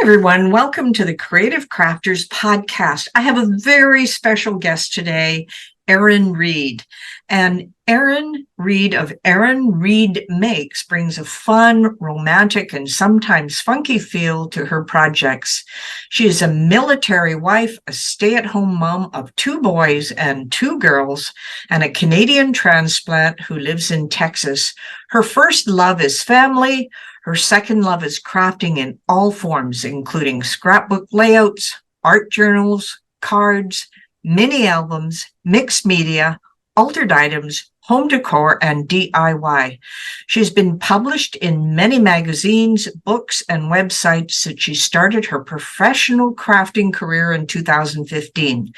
everyone. Welcome to the Creative Crafters podcast. I have a very special guest today, Erin Reed. And Erin Reed of Erin Reed Makes brings a fun, romantic, and sometimes funky feel to her projects. She is a military wife, a stay-at-home mom of 2 boys and 2 girls, and a Canadian transplant who lives in Texas. Her first love is family. Her second love is crafting in all forms, including scrapbook layouts, art journals, cards, mini albums, mixed media, altered items, home decor, and DIY. She's been published in many magazines, books, and websites since she started her professional crafting career in 2015.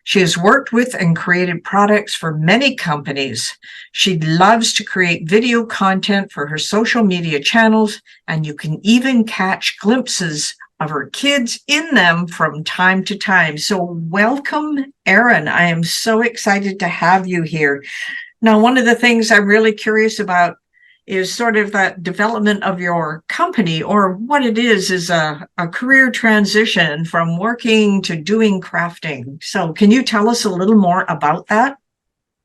She has worked with and created products for many companies. She loves to create video content for her social media channels, and you can even catch glimpses of her kids in them from time to time. So welcome, Erin. I am so excited to have you here. Now, one of the things I'm really curious about is sort of that development of your company, or what it is a career transition from working to doing crafting. So can you tell us a little more about that?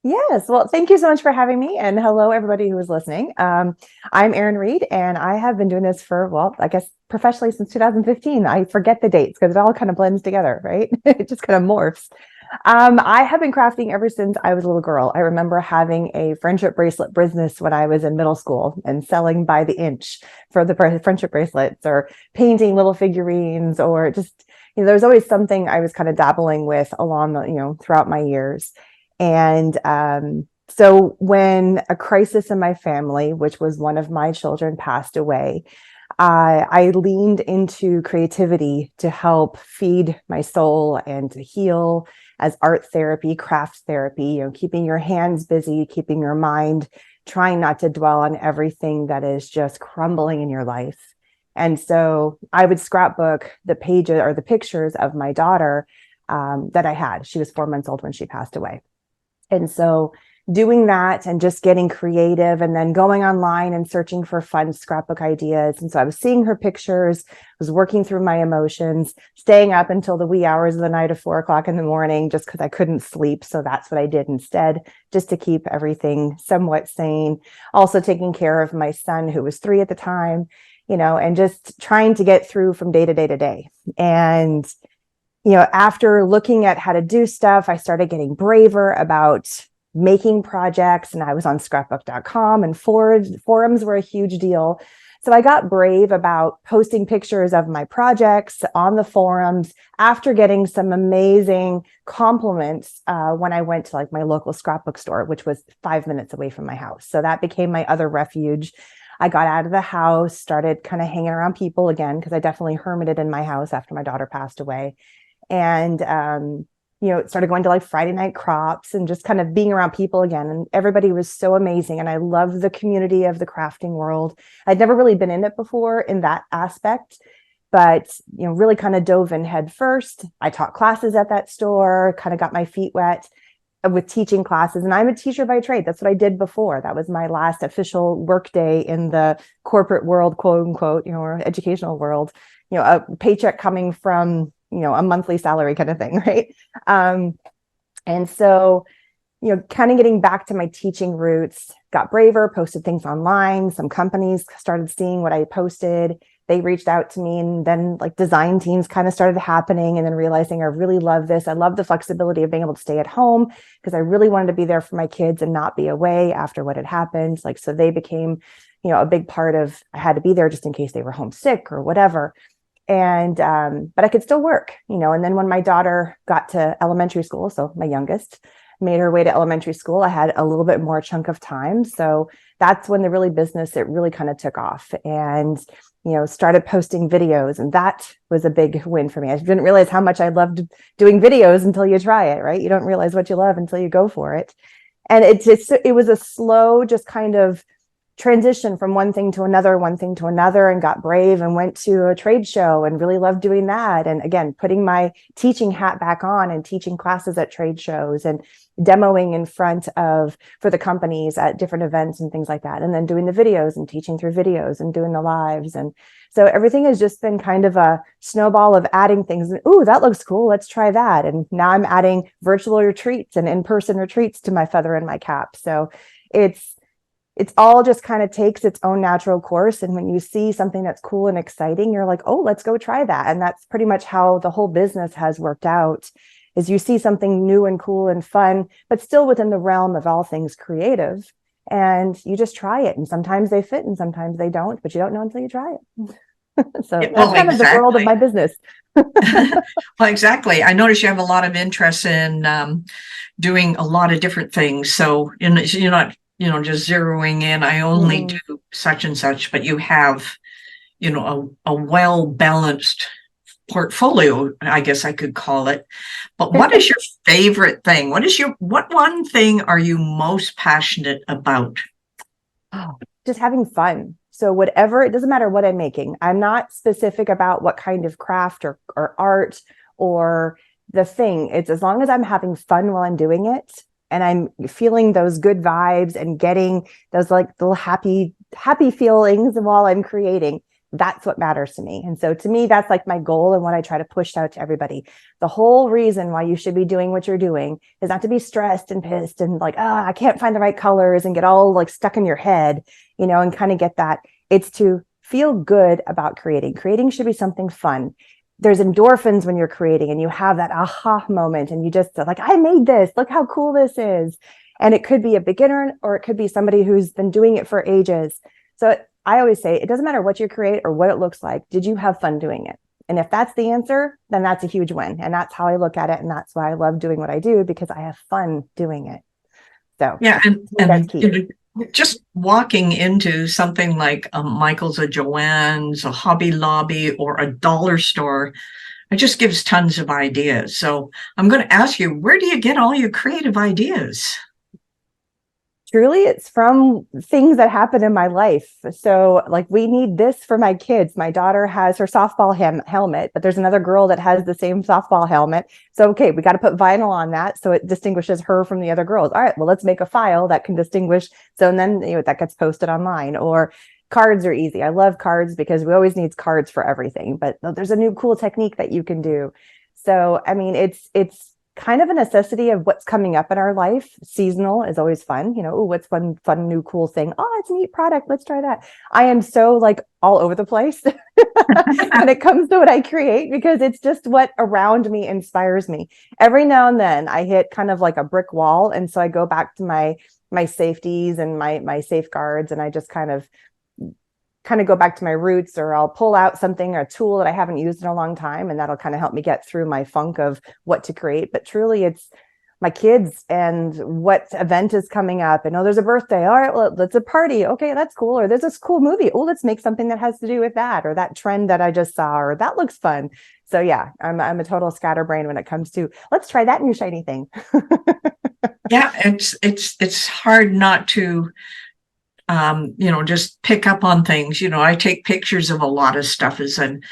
Yes. Well, thank you so much for having me. And hello, everybody who is listening. I'm Erin Reed, and I have been doing this for, well, I guess professionally since 2015. I forget the dates because it all kind of blends together, right? It just kind of morphs. I have been crafting ever since I was a little girl. I remember having a friendship bracelet business when I was in middle school and selling by the inch for the friendship bracelets, or painting little figurines, or just, there's always something I was kind of dabbling with along the, throughout my years. And so when a crisis in my family, which was one of my children, passed away, I leaned into creativity to help feed my soul and to heal as art therapy, craft therapy, keeping your hands busy, keeping your mind, trying not to dwell on everything that is just crumbling in your life. And so I would scrapbook the pages or the pictures of my daughter that I had. She was 4 months old when she passed away. And so doing that and just getting creative, and then going online and searching for fun scrapbook ideas. And so I was seeing her pictures, was working through my emotions, staying up until the wee hours of the night of 4 o'clock in the morning, just because I couldn't sleep. So that's what I did instead, just to keep everything somewhat sane. Also taking care of my son, who was 3 at the time, and just trying to get through from day to day to day. And after looking at how to do stuff, I started getting braver about making projects, and I was on scrapbook.com, and forums were a huge deal. So I got brave about posting pictures of my projects on the forums after getting some amazing compliments when I went to my local scrapbook store, which was 5 minutes away from my house. So that became my other refuge. I got out of the house, started kind of hanging around people again, because I definitely hermited in my house after my daughter passed away. And, started going to Friday night crops and just kind of being around people again. And everybody was so amazing. And I loved the community of the crafting world. I'd never really been in it before in that aspect, but, really kind of dove in head first. I taught classes at that store, kind of got my feet wet with teaching classes. And I'm a teacher by trade. That's what I did before. That was my last official work day in the corporate world, quote unquote, or educational world, a paycheck coming from a monthly salary kind of thing, right? And so, kind of getting back to my teaching roots, got braver, posted things online. Some companies started seeing what I posted. They reached out to me, and then design teams kind of started happening, and then realizing I really love this. I love the flexibility of being able to stay at home, because I really wanted to be there for my kids and not be away after what had happened. So they became, a big part of, I had to be there just in case they were homesick or whatever. And, but I could still work, and then when my daughter got to elementary school, so my youngest made her way to elementary school, I had a little bit more chunk of time. So that's when it really kind of took off, and, started posting videos. And that was a big win for me. I didn't realize how much I loved doing videos until you try it, right? You don't realize what you love until you go for it. And it was a slow, just kind of transitioned from one thing to another, and got brave and went to a trade show and really loved doing that. And again, putting my teaching hat back on and teaching classes at trade shows and demoing in front of for the companies at different events and things like that. And then doing the videos and teaching through videos and doing the lives. And so everything has just been kind of a snowball of adding things. Ooh, that looks cool. Let's try that. And now I'm adding virtual retreats and in-person retreats to my feather in my cap. So it's all just kind of takes its own natural course. And when you see something that's cool and exciting, you're like, oh, let's go try that. And that's pretty much how the whole business has worked out, is you see something new and cool and fun, but still within the realm of all things creative. And you just try it. And sometimes they fit and sometimes they don't, but you don't know until you try it. So Yeah, that's kind of the world of my business. Well, exactly. I notice you have a lot of interest in doing a lot of different things. So you're not, just zeroing in, I only do such and such, but you have, a well-balanced portfolio, I guess I could call it. But what is your favorite thing? What one thing are you most passionate about? Oh, just having fun. So whatever, it doesn't matter what I'm making. I'm not specific about what kind of craft or art or the thing. It's as long as I'm having fun while I'm doing it and I'm feeling those good vibes and getting those like little happy feelings while I'm creating. That's what matters to me. And so to me, that's like my goal and what I try to push out to everybody. The whole reason why you should be doing what you're doing is not to be stressed and pissed and like, I can't find the right colors and get all like stuck in your head, and kind of get that. It's to feel good about creating. Creating should be something fun. There's endorphins when you're creating and you have that aha moment and you just like, I made this, look how cool this is. And it could be a beginner or it could be somebody who's been doing it for ages. So I always say, it doesn't matter what you create or what it looks like. Did you have fun doing it? And if that's the answer, then that's a huge win. And that's how I look at it. And that's why I love doing what I do, because I have fun doing it. So yeah, and that's key. Just walking into something like a Michael's, a Joann's, a Hobby Lobby, or a dollar store, it just gives tons of ideas. So I'm going to ask you, where do you get all your creative ideas? Truly, it's from things that happen in my life. So like, we need this for my kids. My daughter has her softball helmet, but there's another girl that has the same softball helmet. So, okay, we got to put vinyl on that so it distinguishes her from the other girls. All right, well, let's make a file that can distinguish. So, and then that gets posted online. Or cards are easy. I love cards because we always need cards for everything, but there's a new cool technique that you can do. So, I mean, it's kind of a necessity of what's coming up in our life. Seasonal is always fun. What's one fun, new, cool thing? Oh, it's a neat product. Let's try that. I am so like all over the place when it comes to what I create, because it's just what around me inspires me. Every now and then I hit kind of like a brick wall. And so I go back to my safeties and my safeguards, and I just kind of go back to my roots, or I'll pull out something or a tool that I haven't used in a long time. And that'll kind of help me get through my funk of what to create. But truly it's my kids and what event is coming up. And there's a birthday. All right, well, it's a party. Okay, that's cool. Or there's this cool movie. Oh, let's make something that has to do with that, or that trend that I just saw, or that looks fun. So yeah, I'm a total scatterbrain when it comes to let's try that new shiny thing. Yeah, it's hard not to just pick up on things. I take pictures of a lot of stuff and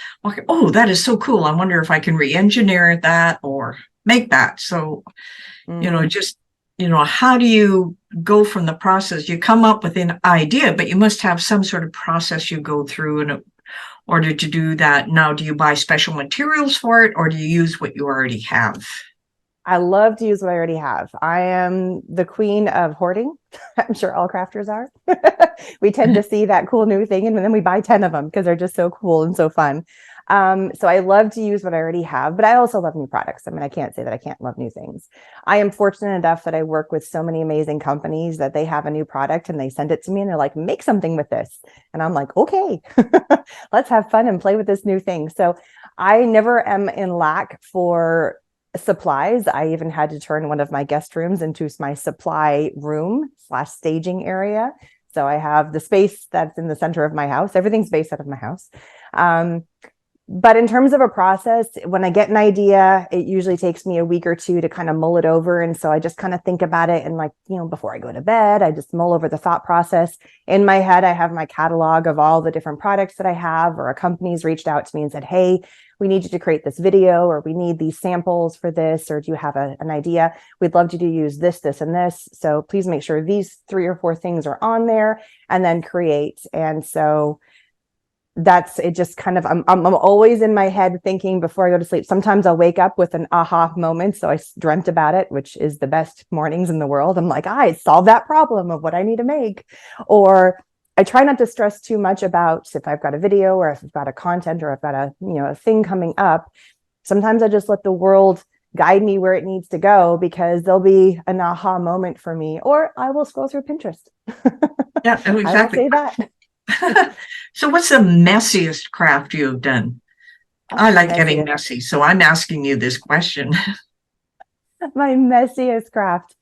oh, that is so cool. I wonder if I can re-engineer that or make that. So, how do you go from the process? You come up with an idea, but you must have some sort of process you go through in order to do that. Now, do you buy special materials for it, or do you use what you already have? I love to use what I already have. I am the queen of hoarding. I'm sure all crafters are. We tend to see that cool new thing and then we buy 10 of them because they're just so cool and so fun. So I love to use what I already have, but I also love new products. I mean, I can't say that I can't love new things. I am fortunate enough that I work with so many amazing companies that they have a new product and they send it to me and they're like, make something with this. And I'm like, okay, let's have fun and play with this new thing. So I never am in lack for supplies. I even had to turn one of my guest rooms into my supply room / staging area. So I have the space that's in the center of my house. Everything's based out of my house. But in terms of a process, when I get an idea, it usually takes me a week or two to kind of mull it over. And so I just kind of think about it. And like, before I go to bed, I just mull over the thought process. In my head, I have my catalog of all the different products that I have, or a company's reached out to me and said, hey, we need you to create this video, or we need these samples for this, or do you have an idea? We'd love you to use this, this, and this. So please make sure these 3 or 4 things are on there, and then create. And so that's it. Just kind of, I'm always in my head thinking before I go to sleep. Sometimes I'll wake up with an aha moment. So I dreamt about it, which is the best mornings in the world. I'm like, I solved that problem of what I need to make. Or I try not to stress too much about if I've got a video, or if I've got a content, or I've got a thing coming up. Sometimes I just let the world guide me where it needs to go, because there'll be an aha moment for me, or I will scroll through Pinterest. Yeah, exactly. I will say that. So what's the messiest craft you've done? I like getting messy, so I'm asking you this question. My messiest craft.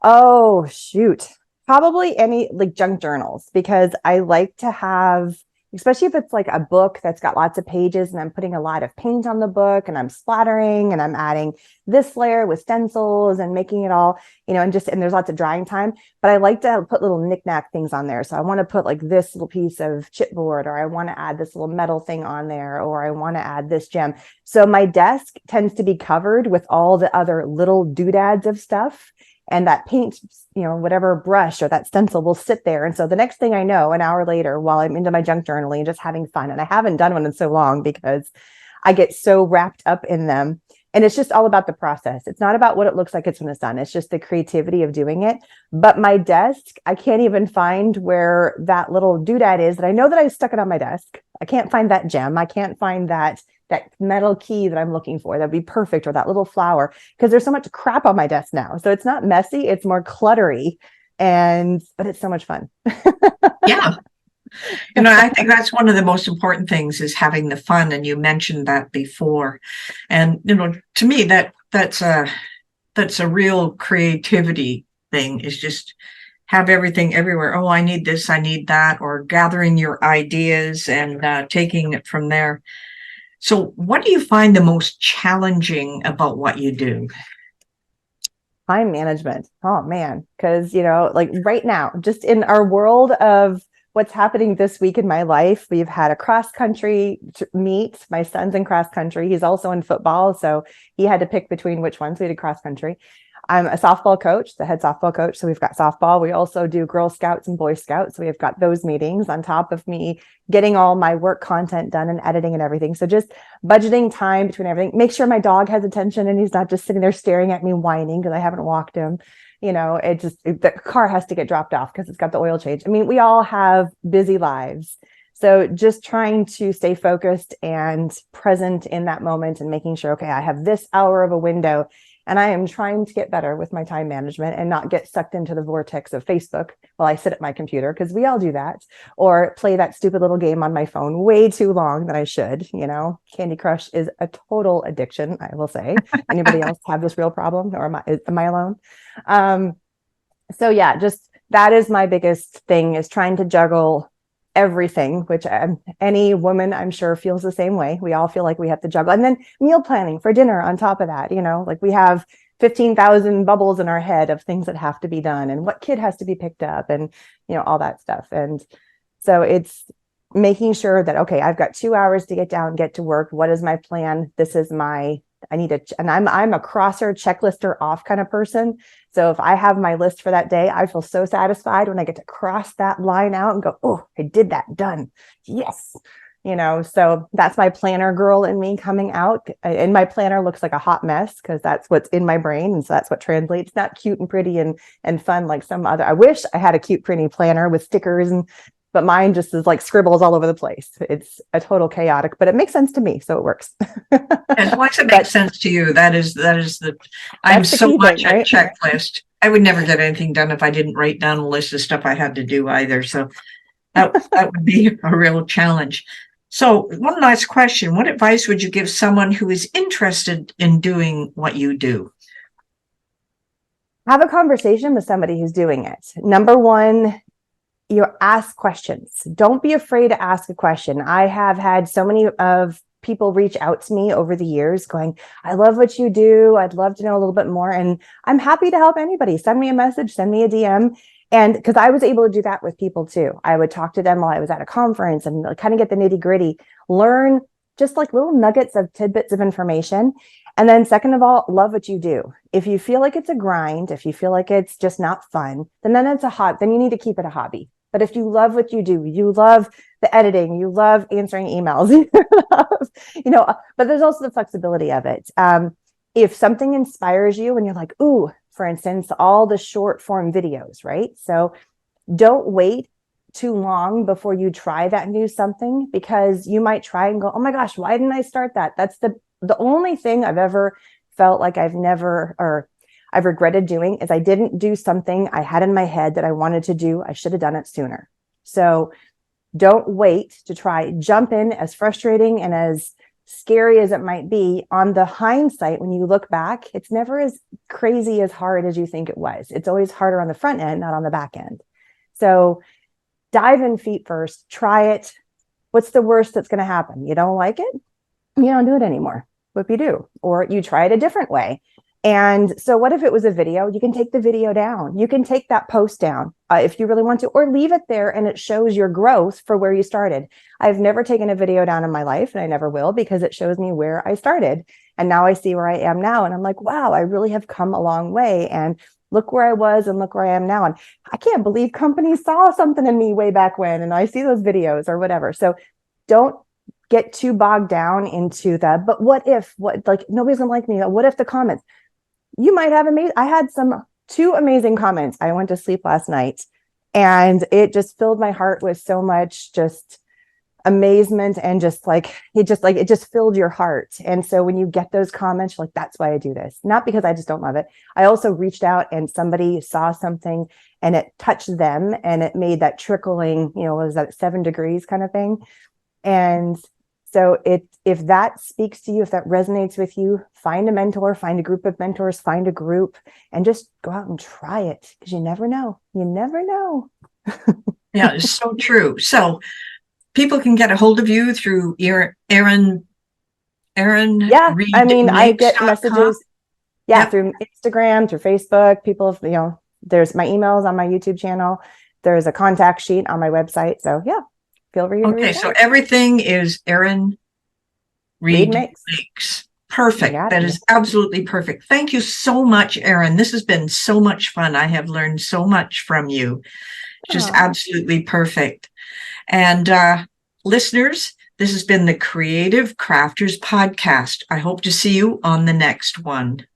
Oh, shoot. Probably any like junk journals, because I like to have, especially if it's like a book that's got lots of pages and I'm putting a lot of paint on the book and I'm splattering and I'm adding this layer with stencils and making it all, and there's lots of drying time, but I like to put little knickknack things on there. So I want to put like this little piece of chipboard, or I want to add this little metal thing on there, or I want to add this gem. So my desk tends to be covered with all the other little doodads of stuff. And that paint, whatever brush or that stencil will sit there. And so the next thing I know, an hour later, while I'm into my junk journaling and just having fun, and I haven't done one in so long because I get so wrapped up in them. And it's just all about the process. It's not about what it looks like it's when it's done. It's just the creativity of doing it. But my desk, I can't even find where that little doodad is. And I know that I stuck it on my desk. I can't find that gem. I can't find that metal key that I'm looking for. That'd be perfect. Or that little flower, because there's so much crap on my desk now. So it's not messy. It's more cluttery, but it's so much fun. Yeah. I think that's one of the most important things, is having the fun. And you mentioned that before. And, to me, that's a real creativity thing, is just have everything everywhere. Oh, I need this, I need that, or gathering your ideas and taking it from there. So what do you find the most challenging about what you do? Time management. Oh man. Because, like right now, just in our world of what's happening this week in my life, we've had a cross country meet. My son's in cross country. He's also in football. So he had to pick between which ones. We did cross country. I'm a softball coach, the head softball coach. So we've got softball. We also do Girl Scouts and Boy Scouts. So we've got those meetings on top of me getting all my work content done and editing and everything. So just budgeting time between everything. Make sure my dog has attention and he's not just sitting there staring at me whining because I haven't walked him. The car has to get dropped off because it's got the oil change. I mean, we all have busy lives. So just trying to stay focused and present in that moment and making sure, okay, I have this hour of a window. And I am trying to get better with my time management and not get sucked into the vortex of Facebook while I sit at my computer, because we all do that, or play that stupid little game on my phone way too long than I should. Candy Crush is a total addiction, I will say. Anybody else have this real problem, or am I alone? So yeah, just that is my biggest thing, is trying to juggle everything, which any woman I'm sure feels the same way. We all feel like we have to juggle, and then meal planning for dinner on top of that. Like we have 15,000 bubbles in our head of things that have to be done, and what kid has to be picked up, and all that stuff. And so it's making sure that, okay, I've got 2 hours to get down, get to work. What is my plan? This is and I'm a crosser, checklister off kind of person. So if I have my list for that day, I feel so satisfied when I get to cross that line out and go, oh, I did that, done. Yes. So that's my planner girl in me coming out. And my planner looks like a hot mess because that's what's in my brain. And so that's what translates. Not cute and pretty and fun like some other. I wish I had a cute, pretty planner with stickers, but mine just is like scribbles all over the place. It's a total chaotic, but it makes sense to me, so it works. And once it makes sense to you, I'm so much a checklist. I would never get anything done if I didn't write down a list of stuff I had to do either. So that would be a real challenge. So one last question. What advice would you give someone who is interested in doing what you do? Have a conversation with somebody who's doing it. Number one, ask questions. Don't be afraid to ask a question. I have had so many of people reach out to me over the years going, I love what you do. I'd love to know a little bit more. And I'm happy to help anybody. Send me a message, send me a DM. And because I was able to do that with people too. I would talk to them while I was at a conference and kind of get the nitty gritty, learn just like little nuggets of tidbits of information. And then second of all, love what you do. If you feel like it's a grind, if you feel like it's just not fun, then it's a hobby. Then you need to keep it a hobby. But if you love what you do, you love the editing, you love answering emails, but there's also the flexibility of it. If something inspires you and you're like, ooh, for instance, all the short form videos, right? So don't wait too long before you try that new something, because you might try and go, oh my gosh, why didn't I start that? That's the only thing I've ever felt like I've regretted doing is I didn't do something I had in my head that I wanted to do. I should have done it sooner. So don't wait to try. Jump in, as frustrating and as scary as it might be. On the hindsight, when you look back, it's never as crazy as hard as you think it was. It's always harder on the front end, not on the back end. So dive in feet first, try it. What's the worst that's going to happen? You don't like it? You don't do it anymore. What if you do? Or you try it a different way. And so what if it was a video? You can take the video down. You can take that post down if you really want to, or leave it there and it shows your growth for where you started. I've never taken a video down in my life, and I never will, because it shows me where I started. And now I see where I am now. And I'm like, wow, I really have come a long way. And look where I was and look where I am now. And I can't believe companies saw something in me way back when, and I see those videos or whatever. So don't get too bogged down into that. But what if, nobody's gonna like me? What if the comments? You might have I had two amazing comments. I went to sleep last night and it just filled my heart with so much just amazement, and it just filled your heart. And so when you get those comments, you're like, that's why I do this. Not because I just don't love it. I also reached out and somebody saw something and it touched them and it made that trickling, what was that, 7 degrees kind of thing. And so if that speaks to you, if that resonates with you, find a mentor, find a group of mentors, find a group, and just go out and try it, because you never know. You never know. Yeah, it's so true. So people can get a hold of you through Erin. Yeah, I mean, I get messages. Yeah, yep. Through Instagram, through Facebook. People, there's my emails on my YouTube channel. There's a contact sheet on my website. So yeah. Feel free to reach out. So everything is Erin Reed Makes. Perfect. That is absolutely perfect. Thank you so much, Erin. This has been so much fun. I have learned so much from you. Just absolutely perfect. And listeners, this has been the Creative Crafters Podcast. I hope to see you on the next one.